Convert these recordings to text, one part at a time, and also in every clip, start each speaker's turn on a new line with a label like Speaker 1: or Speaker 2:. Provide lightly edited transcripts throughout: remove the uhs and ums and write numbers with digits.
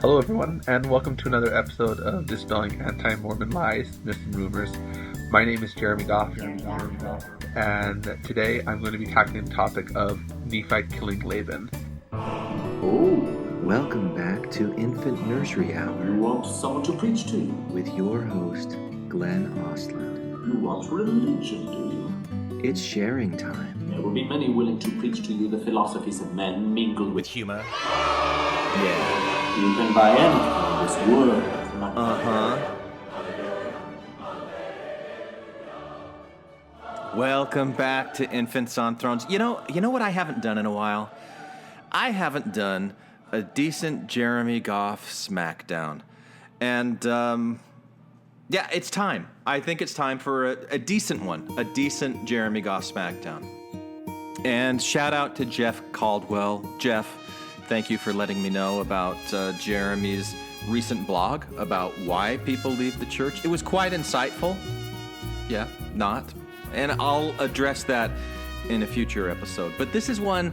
Speaker 1: Hello, everyone, and welcome to another episode of Dispelling Anti-Mormon Lies, Myths, and Rumors. My name is Jeremy Goff, and today I'm going to be tackling the topic of Nephi killing Laban.
Speaker 2: Oh, welcome back to Infant Nursery Hour.
Speaker 3: You want someone to preach to you?
Speaker 2: With your host, Glenn Ostland.
Speaker 3: You want religion, do you?
Speaker 2: It's sharing time.
Speaker 3: There will be many willing to preach to you the philosophies of men mingled with
Speaker 4: humor.
Speaker 2: Yeah.
Speaker 3: You can buy anything in this world.
Speaker 4: Welcome back to Infants on Thrones. You know what I haven't done in a while? I haven't done a decent Jeremy Goff Smackdown. And, yeah, it's time. I think it's time for a decent one. A decent Jeremy Goff Smackdown. And shout out to Jeff Caldwell. Jeff, thank you for letting me know about Jeremy's recent blog about why people leave the church. It was quite insightful. Yeah, not. And I'll address that in a future episode. But this is one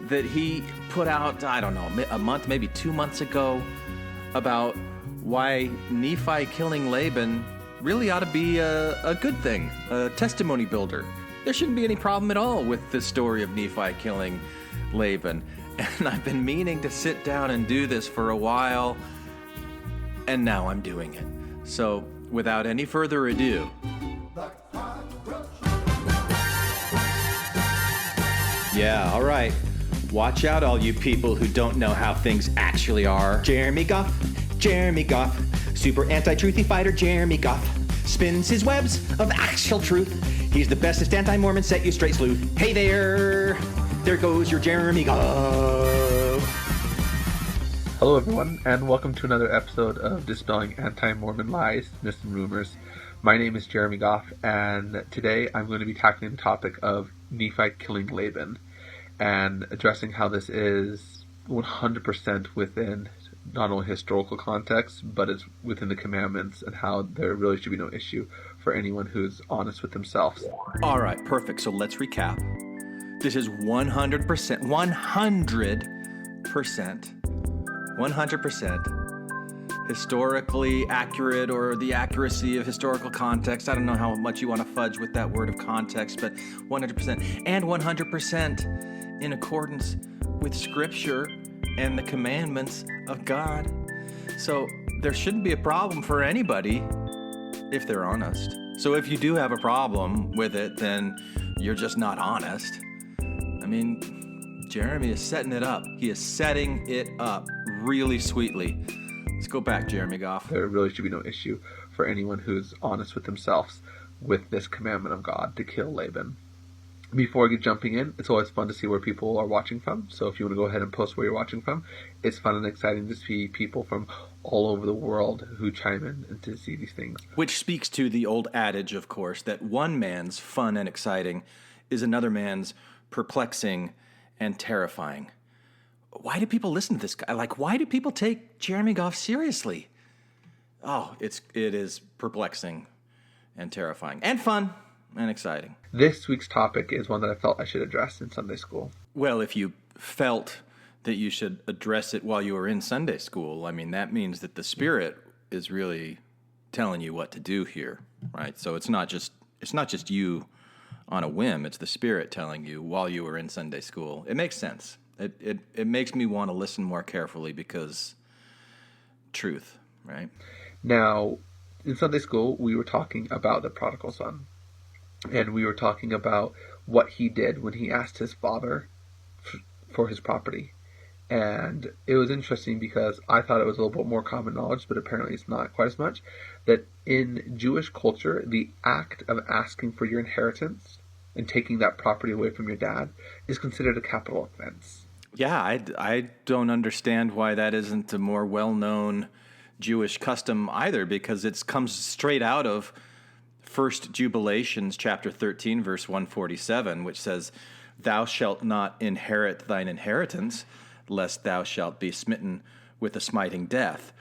Speaker 4: that he put out, I don't know, a month, maybe 2 months ago, about why Nephi killing Laban really ought to be a good thing, a testimony builder. There shouldn't be any problem at all with the story of Nephi killing Laban. And I've been meaning to sit down and do this for a while, and now I'm doing it. So, without any further ado, yeah, all right. Watch out, all you people who don't know how things actually are. Jeremy Goff, super anti-truthy fighter Jeremy Goff, spins his webs of actual truth. He's the bestest anti-Mormon set you straight sleuth. Hey there goes your Jeremy Goff.
Speaker 1: Hello, everyone, and welcome to another episode of Dispelling Anti-Mormon Lies, Myths, and Rumors. My name is Jeremy Goff, and today I'm going to be tackling the topic of Nephi killing Laban and addressing how this is 100% within not only historical context, but it's within the commandments and how there really should be no issue for anyone who's honest with themselves.
Speaker 4: All right, perfect. So let's recap. This is 100% historically accurate, or the accuracy of historical context. I don't know how much you want to fudge with that word of context, but 100%. And 100% in accordance with Scripture and the commandments of God. So there shouldn't be a problem for anybody if they're honest. So if you do have a problem with it, then you're just not honest. I mean, Jeremy is setting it up. He is setting it up really sweetly. Let's go back, Jeremy Goff.
Speaker 1: There really should be no issue for anyone who's honest with themselves with this commandment of God to kill Laban. Before I get jumping in, it's always fun to see where people are watching from. So if you want to go ahead and post where you're watching from, it's fun and exciting to see people from all over the world who chime in and to see these things.
Speaker 4: Which speaks to the old adage, of course, that one man's fun and exciting is another man's perplexing and terrifying. Why do people listen to this guy? Like, why do people take Jeremy Goff seriously? Oh, it is perplexing and terrifying and fun and exciting.
Speaker 1: This week's topic is one that I felt I should address in Sunday school.
Speaker 4: Well, if you felt that you should address it while you were in Sunday school, I mean, that means that the Spirit is really telling you what to do here, right? So it's not just you on a whim. It's the Spirit telling you while you were in Sunday school. It makes sense. It makes me want to listen more carefully because truth, right?
Speaker 1: Now, in Sunday school, we were talking about the prodigal son. And we were talking about what he did when he asked his father for his property. And it was interesting because I thought it was a little bit more common knowledge, but apparently it's not quite as much, that in Jewish culture, the act of asking for your inheritance and taking that property away from your dad is considered a capital offense.
Speaker 4: Yeah, I don't understand why that isn't a more well-known Jewish custom either, because it comes straight out of First Jubilations, chapter 13, verse 147, which says, "Thou shalt not inherit thine inheritance, lest thou shalt be smitten with a smiting death."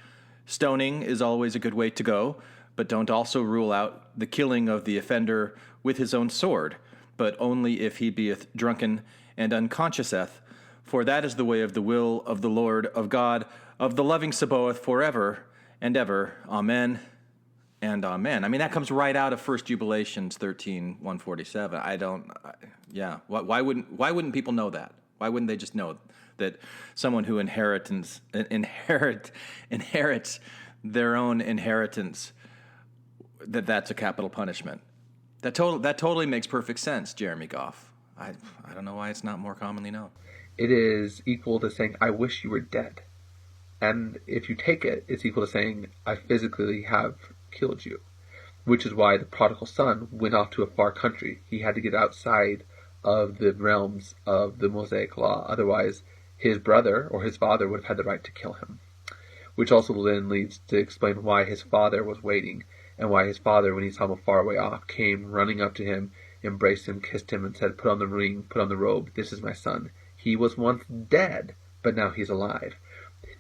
Speaker 4: Stoning is always a good way to go, but don't also rule out the killing of the offender with his own sword, but only if he beeth drunken and unconsciouseth, For that is the way of the will of the Lord, of God, of the loving Sabaoth forever and ever. Amen and amen. I mean, that comes right out of 1 Jubilations 13:147. Why wouldn't people know that? Why wouldn't they just know that someone who inherits their own inheritance, that's a capital punishment? That totally makes perfect sense, Jeremy Goff. I don't know why it's not more commonly known.
Speaker 1: It is equal to saying, I wish you were dead. And if you take it, it's equal to saying, I physically have killed you. Which is why the prodigal son went off to a far country. He had to get outside of the realms of the Mosaic law. Otherwise, his brother or his father would have had the right to kill him. Which also then leads to explain why his father was waiting, and why his father, when he saw him far away off, came running up to him, embraced him, kissed him, and said, put on the ring, put on the robe, this is my son. He was once dead, but now he's alive.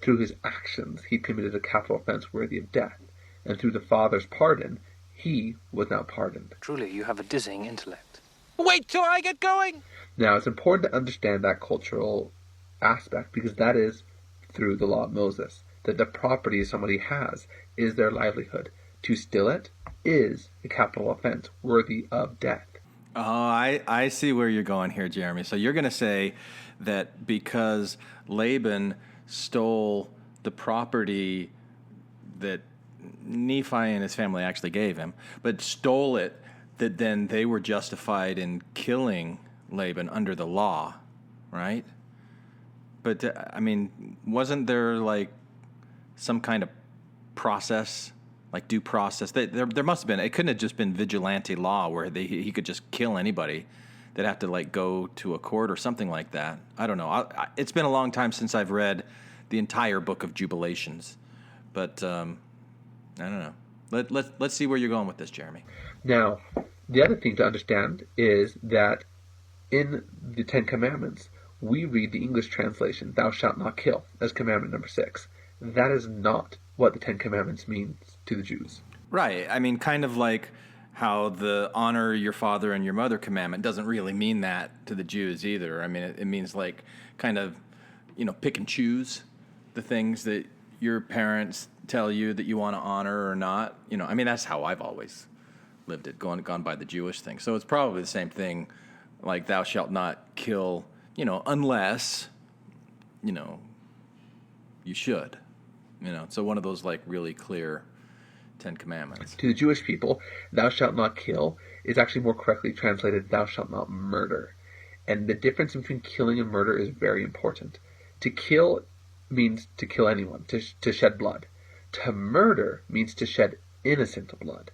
Speaker 1: Through his actions, he committed a capital offense worthy of death, and through the father's pardon, he was now pardoned.
Speaker 5: Truly, you have a dizzying intellect.
Speaker 6: Wait till I get going!
Speaker 1: Now, it's important to understand that cultural aspect, because that is through the law of Moses, that the property somebody has is their livelihood. To steal it is a capital offense worthy of death.
Speaker 4: Oh, I see where you're going here, Jeremy. So you're going to say that because Laban stole the property that Nephi and his family actually gave him, but stole it, that then they were justified in killing Laban under the law, right? But, I mean, wasn't there, like, some kind of process, like due process? There must have been. It couldn't have just been vigilante law where he could just kill anybody. They'd have to, like, go to a court or something like that. I don't know. It's been a long time since I've read the entire book of Jubilations. But, I don't know. Let's see where you're going with this, Jeremy.
Speaker 1: Now, the other thing to understand is that in the Ten Commandments, we read the English translation, thou shalt not kill, as commandment number 6. That is not what the Ten Commandments means to the Jews.
Speaker 4: Right. I mean, kind of like how the honor your father and your mother commandment doesn't really mean that to the Jews either. I mean, it means like kind of, pick and choose the things that your parents tell you that you want to honor or not. I mean, that's how I've always lived it, gone by the Jewish thing. So it's probably the same thing, like thou shalt not kill, unless, you should. So one of those like really clear Ten Commandments.
Speaker 1: To the Jewish people, thou shalt not kill is actually more correctly translated, thou shalt not murder. And the difference between killing and murder is very important. To kill means to kill anyone, to shed blood. To murder means to shed innocent blood.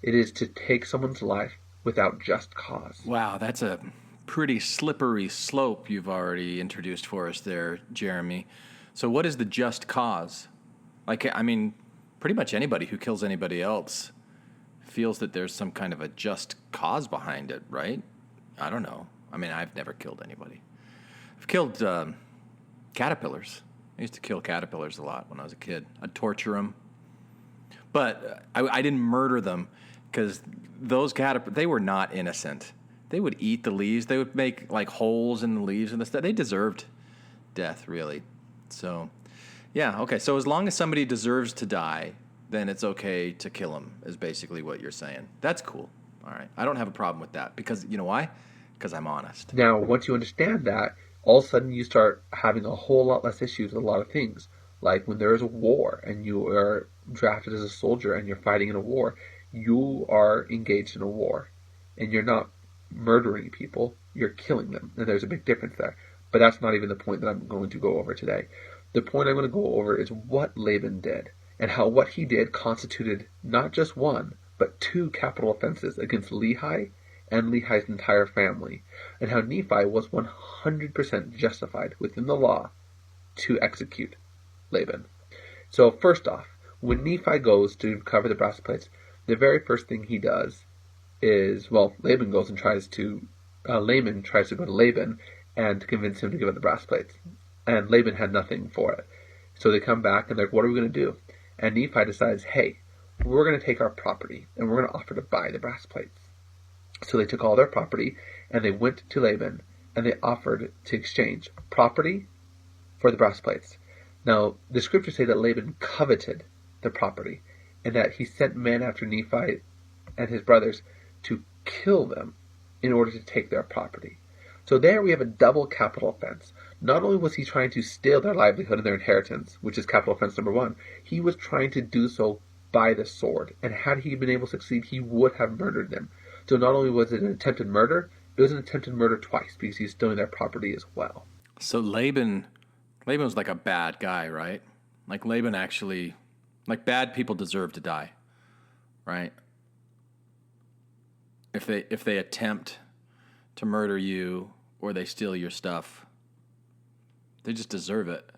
Speaker 1: It is to take someone's life without just cause.
Speaker 4: Wow, that's a pretty slippery slope you've already introduced for us there, Jeremy. So what is the just cause? Like, I mean, pretty much anybody who kills anybody else feels that there's some kind of a just cause behind it, right? I don't know. I mean, I've never killed anybody. I've killed caterpillars. I used to kill caterpillars a lot when I was a kid. I'd torture them. But I didn't murder them because those caterpillars, they were not innocent. They would eat the leaves. They would make, like, holes in the leaves and stuff. They deserved death, really. So, yeah, okay. So as long as somebody deserves to die, then it's okay to kill them, is basically what you're saying. That's cool. All right. I don't have a problem with that because, you know why? Because I'm honest.
Speaker 1: Now, once you understand that, all of a sudden you start having a whole lot less issues with a lot of things. Like when there is a war and you are drafted as a soldier and you're fighting in a war, you are engaged in a war. And you're not murdering people, you're killing them. And there's a big difference there. But that's not even the point that I'm going to go over today. The point I'm going to go over is what Laban did, and how what he did constituted not just one, but 2 capital offenses against Lehi and Lehi's entire family, and how Nephi was 100% justified within the law to execute Laban. So first off, when Nephi goes to recover the brass plates, the very first thing he does is, Laban goes and Laman tries to go to Laban and convince him to give up the brass plates. And Laban had nothing for it. So they come back and they're like, what are we going to do? And Nephi decides, hey, we're going to take our property and we're going to offer to buy the brass plates. So they took all their property and they went to Laban and they offered to exchange property for the breastplates. Now, the scriptures say that Laban coveted the property, and that he sent men after Nephi and his brothers to kill them in order to take their property. So there we have a double capital offense. Not only was he trying to steal their livelihood and their inheritance, which is capital offense number 1, he was trying to do so by the sword. And had he been able to succeed, he would have murdered them. So not only was it an attempted murder, it was an attempted murder twice, because he's stealing their property as well.
Speaker 4: So Laban was like a bad guy, right? Like Laban actually, like bad people deserve to die, right? If they attempt to murder you or they steal your stuff, they just deserve it.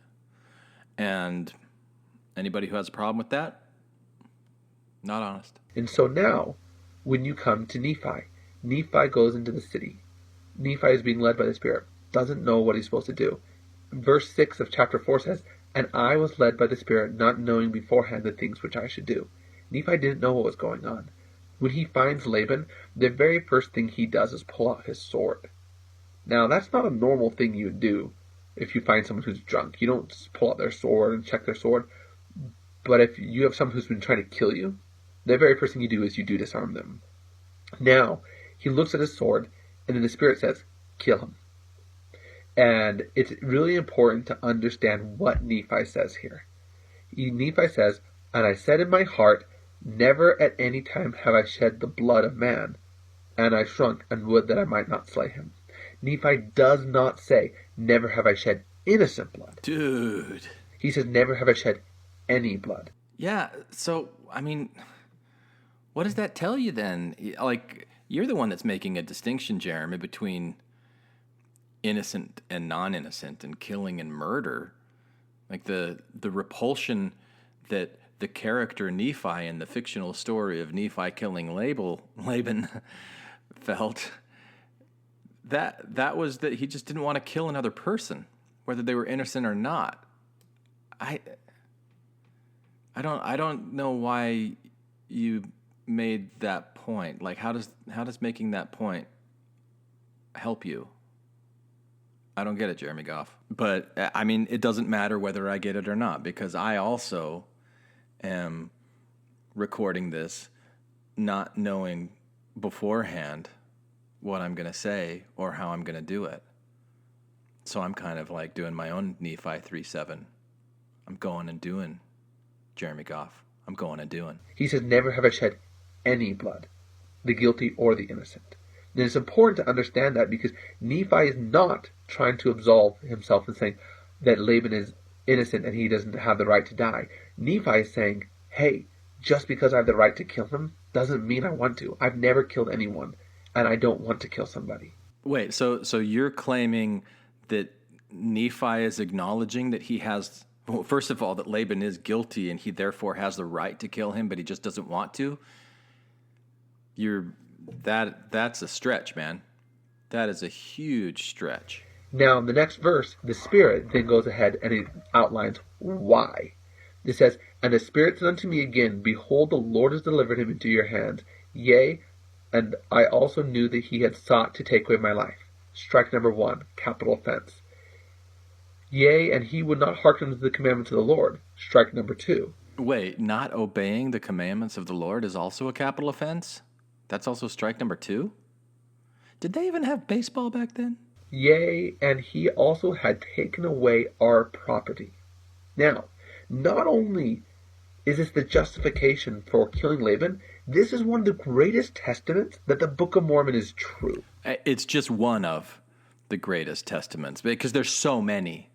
Speaker 4: And anybody who has a problem with that, not honest.
Speaker 1: And so now, when you come to Nephi, Nephi goes into the city. Nephi is being led by the Spirit, doesn't know what he's supposed to do. Verse 6 of chapter 4 says, "And I was led by the Spirit, not knowing beforehand the things which I should do." Nephi didn't know what was going on. When he finds Laban, the very first thing he does is pull out his sword. Now, that's not a normal thing you would do if you find someone who's drunk. You don't just pull out their sword and check their sword. But if you have someone who's been trying to kill you, the very first thing you do is you do disarm them. Now, he looks at his sword, and then the Spirit says, kill him. And it's really important to understand what Nephi says here. Nephi says, "And I said in my heart, never at any time have I shed the blood of man, and I shrunk and would that I might not slay him." Nephi does not say, never have I shed innocent blood.
Speaker 4: Dude.
Speaker 1: He says, never have I shed any blood.
Speaker 4: Yeah, so, I mean, what does that tell you then? Like, you're the one that's making a distinction, Jeremy, between innocent and non-innocent and killing and murder. Like, the repulsion that the character Nephi in the fictional story of Nephi killing Laban felt, that was that he just didn't want to kill another person, whether they were innocent or not. I don't know why you made that point. Like, how does making that point help you? I don't get it, Jeremy Goff. But I mean, it doesn't matter whether I get it or not, because I also am recording this not knowing beforehand what I'm going to say or how I'm going to do it. So I'm kind of like doing my own Nephi 3:7. I'm going and doing, Jeremy Goff. I'm going and doing.
Speaker 1: He says, never have I shed any blood, the guilty or the innocent. And it's important to understand that, because Nephi is not trying to absolve himself and saying that Laban is innocent and he doesn't have the right to die. Nephi is saying, hey, just because I have the right to kill him doesn't mean I want to. I've never killed anyone, and I don't want to kill somebody.
Speaker 4: Wait, so you're claiming that Nephi is acknowledging that he has, well, first of all, that Laban is guilty and he therefore has the right to kill him, but he just doesn't want to? That's a stretch, man. That is a huge stretch.
Speaker 1: Now, in the next verse, the Spirit then goes ahead and it outlines why. It says, "And the Spirit said unto me again, Behold, the Lord has delivered him into your hands. Yea, and I also knew that he had sought to take away my life." Strike number 1, capital offense. "Yea, and he would not hearken to the commandments of the Lord." Strike number 2.
Speaker 4: Wait, not obeying the commandments of the Lord is also a capital offense? That's also strike number 2? Did they even have baseball back then?
Speaker 1: "Yea, and he also had taken away our property." Now, not only is this the justification for killing Laban, this is one of the greatest testaments that the Book of Mormon is true.
Speaker 4: It's just one of the greatest testaments, because there's so many.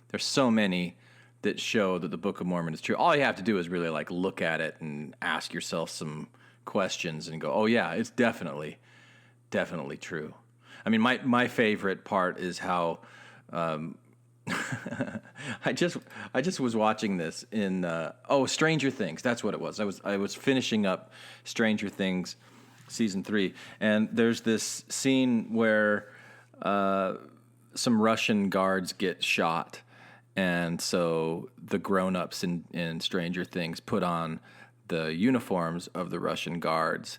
Speaker 4: There's so many that show that the Book of Mormon is true. All you have to do is really like look at it and ask yourself some questions and go, oh yeah, it's definitely true. I mean, my favorite part is how I just was watching this in Stranger Things. That's what it was. I was finishing up Stranger Things season 3, and there's this scene where some Russian guards get shot, and so the grown-ups in Stranger Things put on the uniforms of the Russian guards,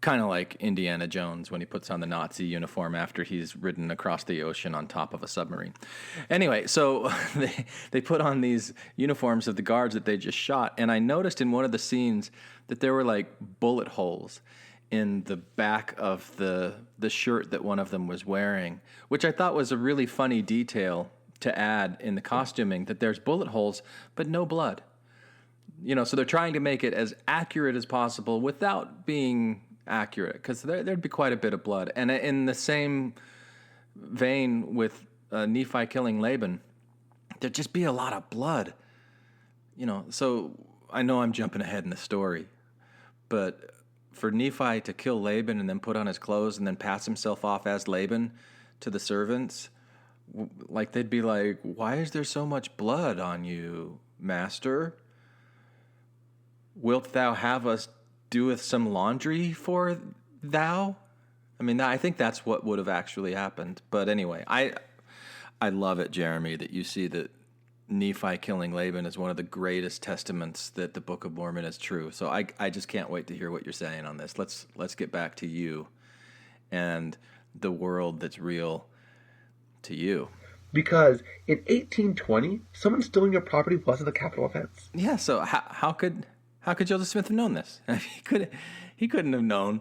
Speaker 4: Kind of like Indiana Jones when he puts on the Nazi uniform after he's ridden across the ocean on top of a submarine. Anyway, so they put on these uniforms of the guards that they just shot, and I noticed in one of the scenes that there were like bullet holes in the back of the shirt that one of them was wearing, which I thought was a really funny detail to add in the costuming, that there's bullet holes but no blood. So they're trying to make it as accurate as possible without being accurate, because there'd be quite a bit of blood. And in the same vein with Nephi killing Laban, there'd just be a lot of blood. So I know I'm jumping ahead in the story, but for Nephi to kill Laban and then put on his clothes and then pass himself off as Laban to the servants, like they'd be like, "Why is there so much blood on you, master? Wilt thou have us doeth some laundry for thou?" I mean, I think that's what would have actually happened. But anyway, I love it, Jeremy, that you see that Nephi killing Laban is one of the greatest testaments that the Book of Mormon is true. So I just can't wait to hear what you're saying on this. Let's get back to you and the world that's real to you.
Speaker 1: Because in 1820, someone stealing your property wasn't a capital offense.
Speaker 4: Yeah, so how could Joseph Smith have known this? He couldn't have known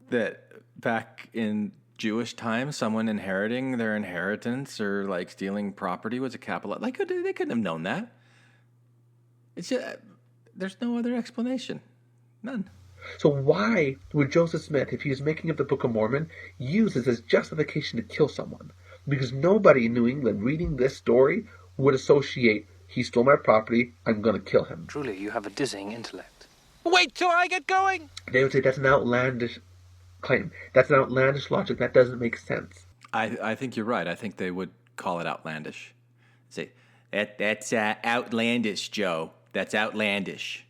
Speaker 4: that back in Jewish times, someone inheriting their inheritance or like stealing property was a capital. They couldn't have known that. It's just, there's no other explanation. None.
Speaker 1: So why would Joseph Smith, if he was making up the Book of Mormon, use this as justification to kill someone? Because nobody in New England reading this story would associate, he stole my property, I'm going to kill him.
Speaker 5: Truly, you have a dizzying intellect.
Speaker 6: Wait till I get going!
Speaker 1: They would say that's an outlandish claim. That's an outlandish logic. That doesn't make sense.
Speaker 4: I think you're right. I think they would call it outlandish. Say, that's outlandish, Joe. That's outlandish.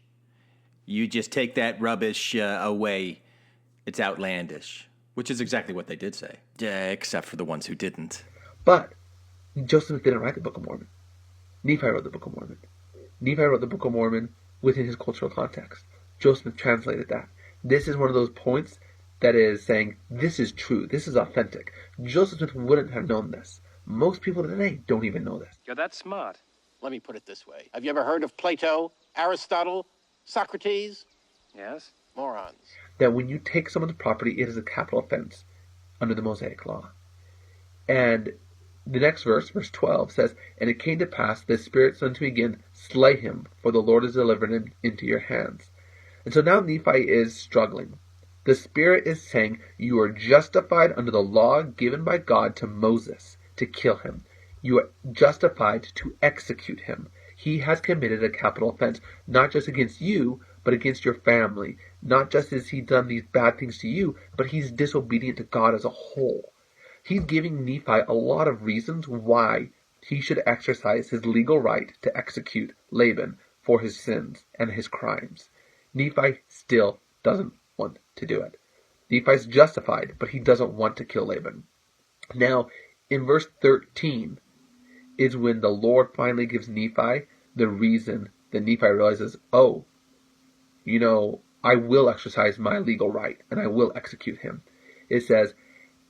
Speaker 4: You just take that rubbish away. It's outlandish. Which is exactly what they did say. Except for the ones who didn't.
Speaker 1: But Joseph Smith didn't write the Book of Mormon. Nephi wrote the Book of Mormon. Nephi wrote the Book of Mormon within his cultural context. Joseph Smith translated that. This is one of those points that is saying, this is true, this is authentic. Joseph Smith wouldn't have known this. Most people today don't even know this.
Speaker 5: You're that smart.
Speaker 7: Let me put it this way. Have you ever heard of Plato, Aristotle, Socrates?
Speaker 5: Yes?
Speaker 7: Morons.
Speaker 1: That when you take someone's property, it is a capital offense under the Mosaic Law. And the next verse, verse 12, says, "And it came to pass, the Spirit said unto me again, slay him, for the Lord has delivered him into your hands." And so now Nephi is struggling. The Spirit is saying, you are justified under the law given by God to Moses to kill him. You are justified to execute him. He has committed a capital offense, not just against you, but against your family. Not just has he done these bad things to you, but he's disobedient to God as a whole. He's giving Nephi a lot of reasons why he should exercise his legal right to execute Laban for his sins and his crimes. Nephi still doesn't want to do it. Nephi's justified, but he doesn't want to kill Laban. Now, in verse 13 is when the Lord finally gives Nephi the reason that Nephi realizes, oh, I will exercise my legal right, and I will execute him. It says,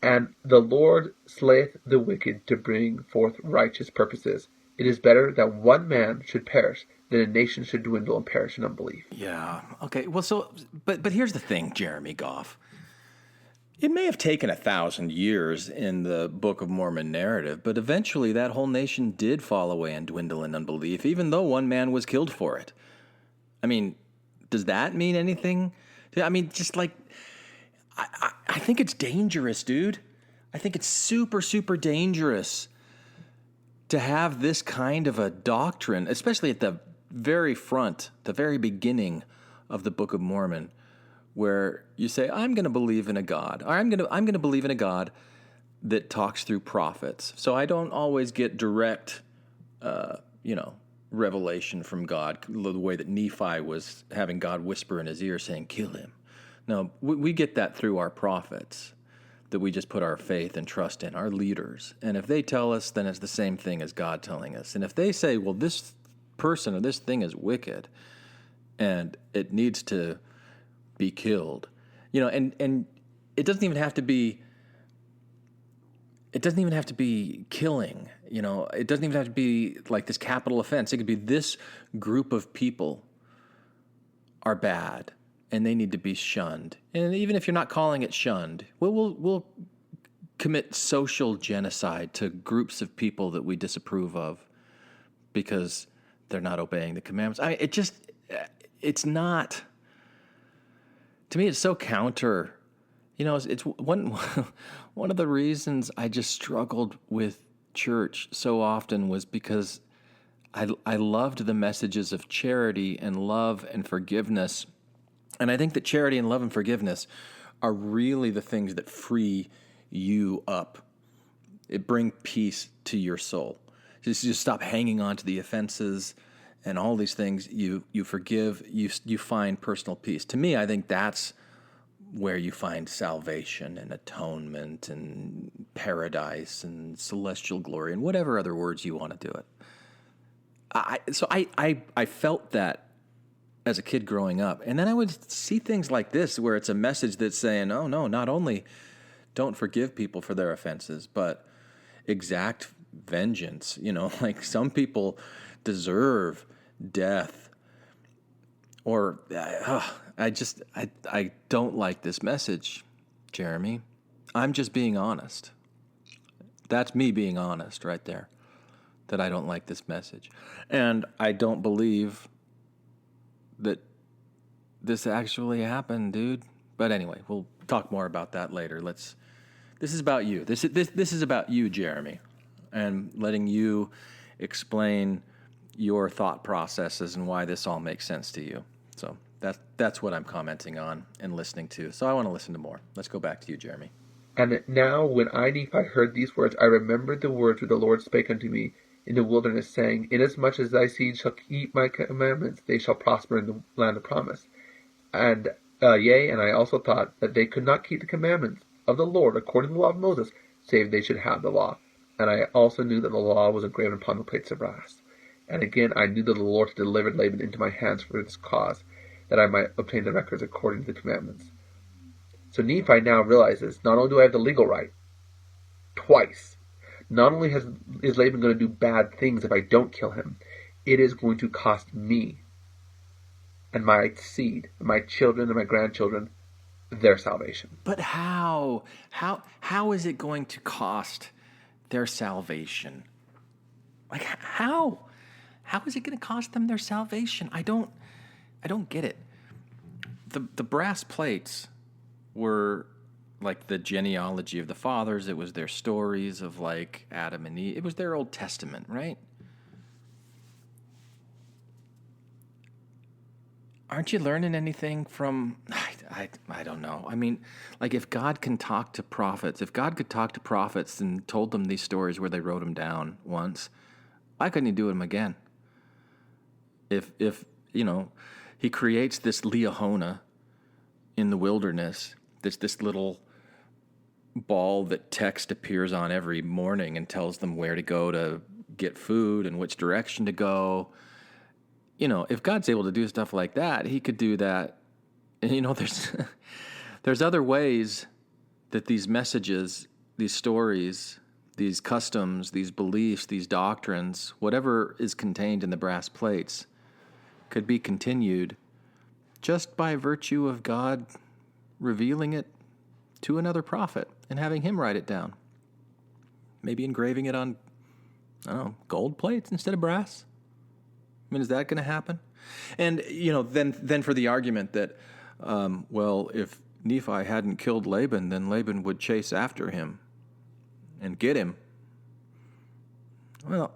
Speaker 1: "And the Lord slayeth the wicked to bring forth righteous purposes. It is better that one man should perish than a nation should dwindle and perish in unbelief."
Speaker 4: Yeah. Okay. Well, but here's the thing, Jeremy Goff. It may have taken 1,000 years in the Book of Mormon narrative, but eventually that whole nation did fall away and dwindle in unbelief, even though one man was killed for it. I mean, does that mean anything? I mean, just like, I think it's dangerous, dude. I think it's super, super dangerous to have this kind of a doctrine, especially at the very front, the very beginning of the Book of Mormon, where you say, I'm going to believe in a God, or I'm going to believe in a God that talks through prophets. So I don't always get direct, revelation from God, the way that Nephi was having God whisper in his ear saying, kill him. No, we get that through our prophets that we just put our faith and trust in, our leaders. And if they tell us, then it's the same thing as God telling us. And if they say, well, this person or this thing is wicked and it needs to be killed, and it doesn't even have to be. It doesn't even have to be killing. It doesn't even have to be like this capital offense. It could be this group of people are bad and they need to be shunned. And even if you're not calling it shunned, we'll commit social genocide to groups of people that we disapprove of because they're not obeying the commandments. It's not. To me, it's so counter. It's one of the reasons I just struggled with church so often was because I loved the messages of charity and love and forgiveness. And I think that charity and love and forgiveness are really the things that free you up. It bring peace to your soul. Just stop hanging on to the offenses and all these things. You forgive, you find personal peace. To me, I think that's where you find salvation and atonement and paradise and celestial glory and whatever other words you want to do it. I felt that as a kid growing up. And then I would see things like this where it's a message that's saying, oh no, not only don't forgive people for their offenses, but exact vengeance. Like some people deserve death. Or I don't like this message, Jeremy. I'm just being honest. That's me being honest right there, that I don't like this message. And I don't believe that this actually happened, dude. But anyway, we'll talk more about that later. This is about you. This is about you, Jeremy, and letting you explain your thought processes and why this all makes sense to you. So that's what I'm commenting on and listening to. So I want to listen to more. Let's go back to you, Jeremy.
Speaker 1: And now when I, Nephi, heard these words, I remembered the words which the Lord spake unto me in the wilderness, saying, Inasmuch as thy seed shall keep my commandments, they shall prosper in the land of promise. And and I also thought that they could not keep the commandments of the Lord according to the law of Moses, save they should have the law. And I also knew that the law was engraven upon the plates of brass. And again I knew that the Lord had delivered Laban into my hands for this cause, that I might obtain the records according to the commandments. So Nephi now realizes, not only do I have the legal right, twice, not only is Laban going to do bad things if I don't kill him, it is going to cost me and my seed, and my children and my grandchildren, their salvation.
Speaker 4: But how? How is it going to cost their salvation? Like how? How is it going to cost them their salvation? I don't get it. The brass plates were like the genealogy of the fathers. It was their stories of like Adam and Eve. It was their Old Testament, right? Aren't you learning anything from, I don't know. I mean, like if God can talk to prophets, if God could talk to prophets and told them these stories where they wrote them down once, why couldn't he do them again? If he creates this Liahona in the wilderness, this little ball that text appears on every morning and tells them where to go to get food and which direction to go. If God's able to do stuff like that, he could do that. And, there's other ways that these messages, these stories, these customs, these beliefs, these doctrines, whatever is contained in the brass plates, could be continued just by virtue of God revealing it to another prophet and having him write it down. Maybe engraving it on, gold plates instead of brass. I mean, is that going to happen? And, then for the argument that, if Nephi hadn't killed Laban, then Laban would chase after him and get him. Well,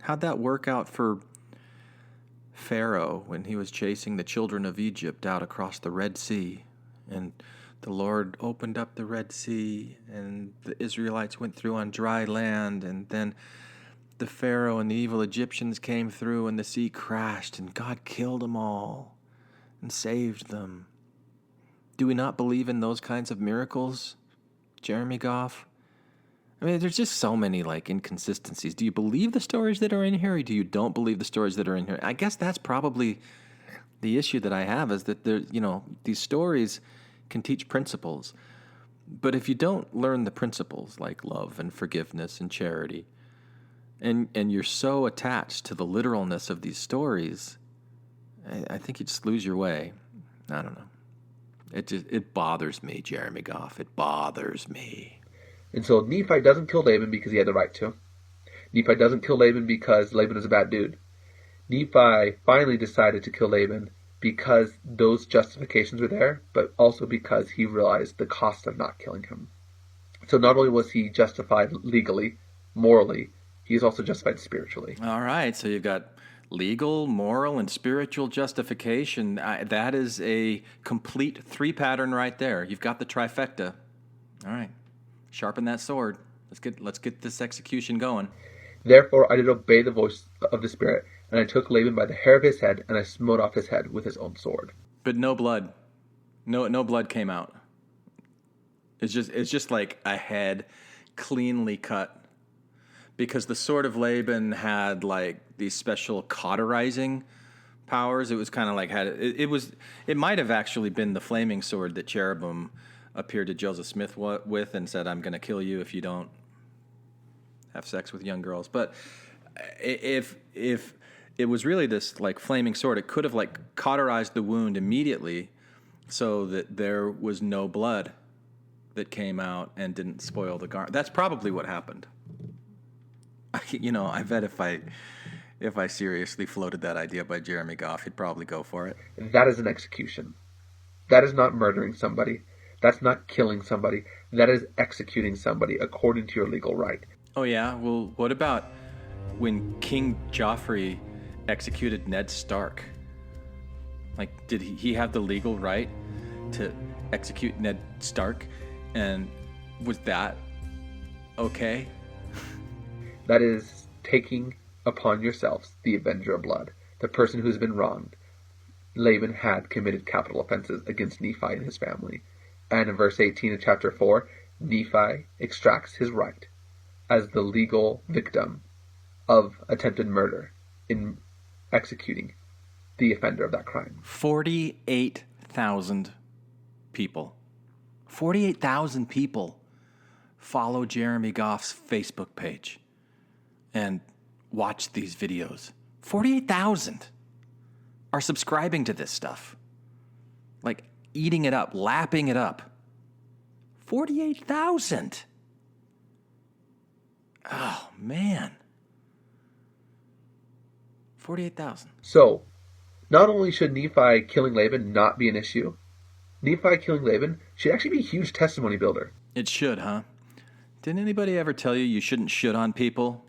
Speaker 4: how'd that work out for Pharaoh when he was chasing the children of Egypt out across the Red Sea? And the Lord opened up the Red Sea, and the Israelites went through on dry land, and then the Pharaoh and the evil Egyptians came through, and the sea crashed, and God killed them all and saved them. Do we not believe in those kinds of miracles, Jeremy Goff? I mean, there's just so many, inconsistencies. Do you believe the stories that are in here, or do you don't believe the stories that are in here? I guess that's probably the issue that I have, is that these stories can teach principles. But if you don't learn the principles like love and forgiveness and charity, and you're so attached to the literalness of these stories, I think you just lose your way. I don't know. It bothers me, Jeremy Goff. It bothers me.
Speaker 1: And so Nephi doesn't kill Laban because he had the right to. Nephi doesn't kill Laban because Laban is a bad dude. Nephi finally decided to kill Laban because those justifications were there, but also because he realized the cost of not killing him. So not only was he justified legally, morally, he is also justified spiritually.
Speaker 4: All right, so you've got legal, moral, and spiritual justification. That is a complete 3 pattern right there. You've got the trifecta. All right, sharpen that sword. Let's get this execution going.
Speaker 1: Therefore I did obey the voice of the Spirit, and I took Laban by the hair of his head, and I smote off his head with his own sword.
Speaker 4: But no blood. No blood came out. It's just like a head cleanly cut. Because the sword of Laban had like these special cauterizing powers. It was kind of like it might have actually been the flaming sword that cherubim appeared to Joseph Smith with and said, "I'm going to kill you if you don't have sex with young girls." But if it was really this like flaming sword, it could have like cauterized the wound immediately so that there was no blood that came out and didn't spoil the garment. That's probably what happened. I bet if I seriously floated that idea by Jeremy Goff, he'd probably go for it.
Speaker 1: That is an execution. That is not murdering somebody. That's not killing somebody. That is executing somebody according to your legal right.
Speaker 4: Oh yeah? Well, what about when King Joffrey executed Ned Stark? Like, did he have the legal right to execute Ned Stark? And was that okay?
Speaker 1: That is taking upon yourselves the avenger of blood, the person who has been wronged. Laban had committed capital offenses against Nephi and his family. And in verse 18 of chapter 4, Nephi extracts his right as the legal victim of attempted murder in executing the offender of that crime.
Speaker 4: 48,000 people. 48,000 people follow Jeremy Goff's Facebook page and watch these videos. 48,000 are subscribing to this stuff. Like eating it up, lapping it up. 48,000. Oh, man. 48,000.
Speaker 1: So, not only should Nephi killing Laban not be an issue, Nephi killing Laban should actually be a huge testimony builder.
Speaker 4: It should, huh? Didn't anybody ever tell you shouldn't should on people?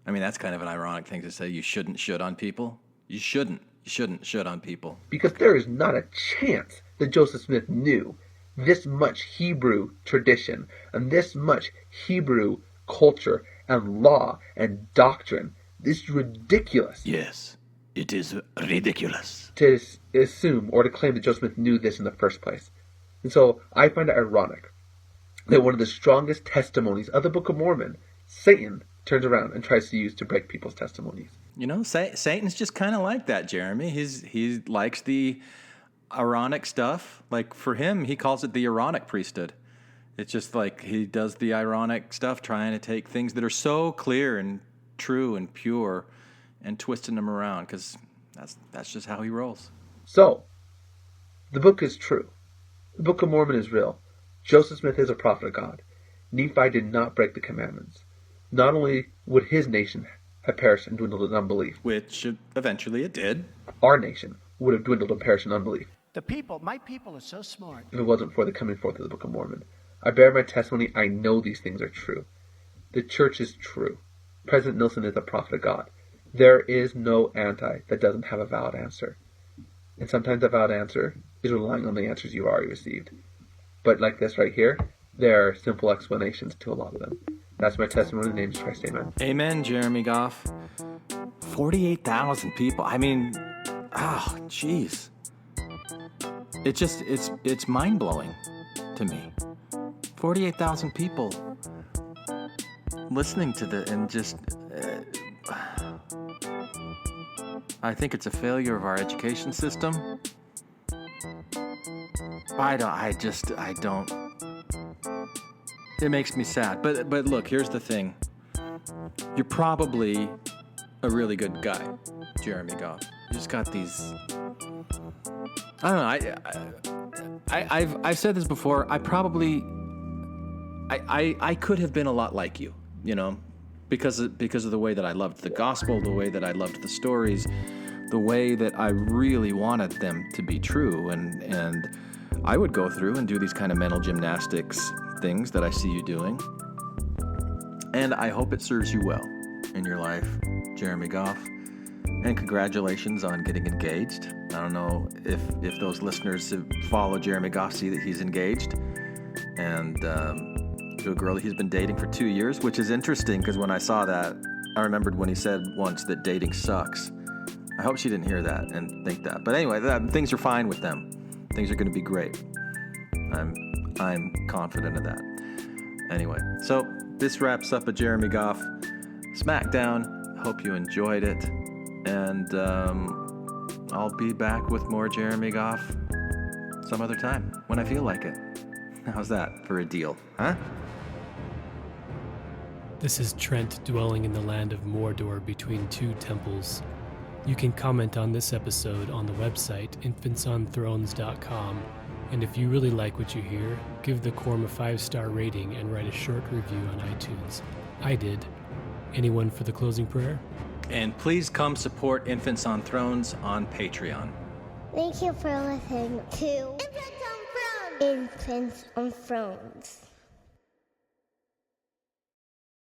Speaker 4: I mean, that's kind of an ironic thing to say. You shouldn't should on people. You shouldn't should on people.
Speaker 1: Because there is not a chance that Joseph Smith knew this much Hebrew tradition and this much Hebrew culture and law and doctrine. This is ridiculous.
Speaker 4: Yes, it is ridiculous.
Speaker 1: To assume or to claim that Joseph Smith knew this in the first place. And so I find it ironic that one of the strongest testimonies of the Book of Mormon, Satan, turns around and tries to use to break people's testimonies.
Speaker 4: You know, Satan's just kind of like that, Jeremy. He likes the Aaronic stuff. Like for him, he calls it the Aaronic priesthood. It's just like he does the Aaronic stuff, trying to take things that are so clear and true and pure and twisting them around, because that's just how he rolls.
Speaker 1: So, the book is true. The Book of Mormon is real. Joseph Smith is a prophet of God. Nephi did not break the commandments. Not only would his nation have perished and dwindled in unbelief,
Speaker 4: which eventually it did,
Speaker 1: our nation would have dwindled and perished in unbelief.
Speaker 8: My people are so smart.
Speaker 1: If it wasn't for the coming forth of the Book of Mormon. I bear my testimony. I know these things are true. The church is true. President Nilsson is a prophet of God. There is no anti that doesn't have a valid answer. And sometimes a valid answer is relying on the answers you've already received. But like this right here, there are simple explanations to a lot of them. That's my testimony in the name of Christ. Amen.
Speaker 4: Amen, Jeremy Goff. 48,000 people. I mean, oh, jeez. It's mind-blowing to me. 48,000 people listening to the, and just, I think it's a failure of our education system. I don't. It makes me sad. But look, here's the thing. You're probably a really good guy, Jeremy Goff. You just got these. I don't know. I've said this before. I could have been a lot like you, because of the way that I loved the gospel, the way that I loved the stories, the way that I really wanted them to be true, and I would go through and do these kind of mental gymnastics things that I see you doing. And I hope it serves you well in your life, Jeremy Goff. And congratulations on getting engaged. I don't know if those listeners who follow Jeremy Goff see that he's engaged, and to a girl that he's been dating for 2 years, which is interesting because when I saw that, I remembered when he said once that dating sucks. I hope she didn't hear that and think that. But anyway, things are fine with them. Things are going to be great. I'm confident of that. Anyway, so this wraps up a Jeremy Goff Smackdown. Hope you enjoyed it. And I'll be back with more Jeremy Goff some other time when I feel like it. How's that for a deal, huh?
Speaker 9: This is Trent dwelling in the land of Mordor between two temples. You can comment on this episode on the website infantsonthrones.com, and if you really like what you hear, give the Quorum a 5-star rating and write a short review on iTunes. I did. Anyone for the closing prayer?
Speaker 4: And please come support Infants on Thrones on Patreon.
Speaker 10: Thank you for listening to Infants on Thrones.